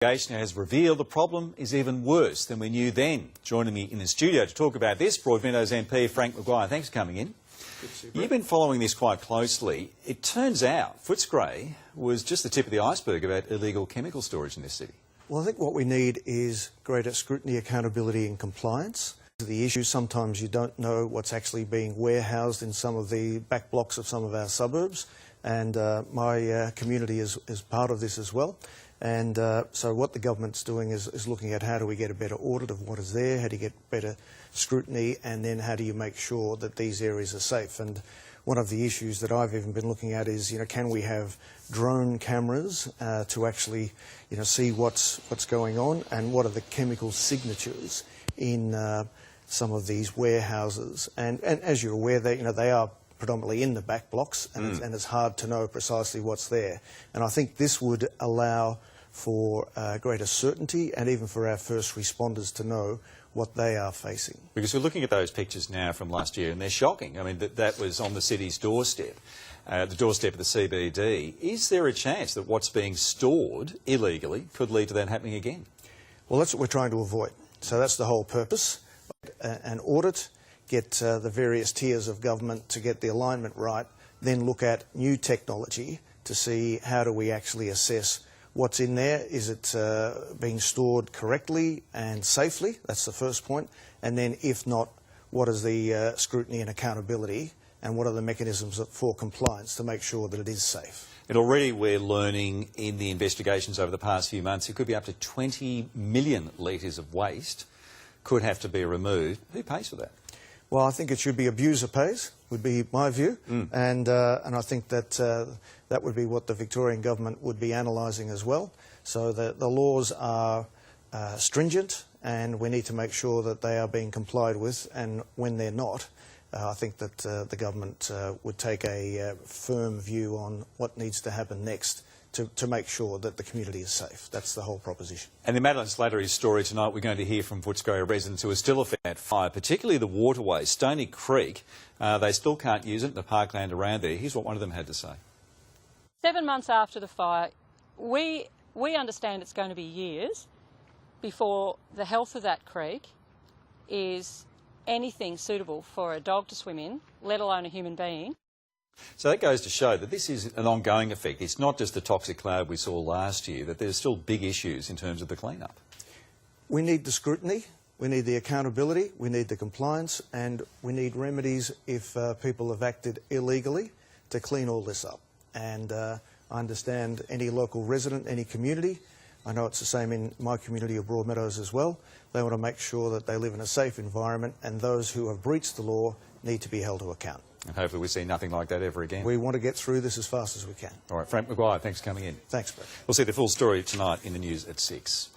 Investigation has revealed the problem is even worse than we knew then. Joining me in the studio to talk about this, Broadmeadows MP Frank Maguire. Thanks for coming in. You've been following this quite closely. It turns out Footscray was just the tip of the iceberg about illegal chemical storage in this city. Well, I think what we need is greater scrutiny, accountability and compliance. The issue, sometimes you don't know what's actually being warehoused in some of the back blocks of some of our suburbs, and my community is part of this as well. And so what the government's doing is looking at how do we get a better audit of what is there, how do you get better scrutiny, and then how do you make sure that these areas are safe. And one of the issues that I've even been looking at is, can we have drone cameras to actually, see what's going on and what are the chemical signatures in some of these warehouses. And as you're aware, they are predominantly in the back blocks, and it's hard to know precisely what's there. And I think this would allow for greater certainty and even for our first responders to know what they are facing. Because we're looking at those pictures now from last year and they're shocking. I mean, that was on the city's doorstep, the doorstep of the CBD. Is there a chance that what's being stored illegally could lead to that happening again? Well, that's what we're trying to avoid. So that's the whole purpose. An audit, get the various tiers of government to get the alignment right, then look at new technology to see how do we actually assess what's in there. Is it being stored correctly and safely? That's the first point. And then if not, what is the scrutiny and accountability, and what are the mechanisms for compliance to make sure that it is safe? And already we're learning in the investigations over the past few months, it could be up to 20 million litres of waste could have to be removed. Who pays for that? Well, I think it should be abuser pays, would be my view, and I think that that would be what the Victorian government would be analysing as well. So the laws are stringent, and we need to make sure that they are being complied with, and when they're not, I think that the government would take a firm view on what needs to happen next to make sure that the community is safe. That's the whole proposition. And in Madeline Slattery's story tonight, we're going to hear from Footscray residents who are still affected by that fire, particularly the waterways, Stony Creek. They still can't use it, the parkland around there. Here's what one of them had to say. 7 months after the fire, we understand it's going to be years before the health of that creek is anything suitable for a dog to swim in, let alone a human being. So that goes to show that this is an ongoing effect. It's not just the toxic cloud we saw last year, that there's still big issues in terms of the clean-up. We need the scrutiny, we need the accountability, we need the compliance, and we need remedies if people have acted illegally to clean all this up. And I understand any local resident, any community, I know it's the same in my community of Broadmeadows as well, they want to make sure that they live in a safe environment, and those who have breached the law need to be held to account. And hopefully we see nothing like that ever again. We want to get through this as fast as we can. All right, Frank Maguire, thanks for coming in. Thanks, Brett. We'll see the full story tonight in the news at 6.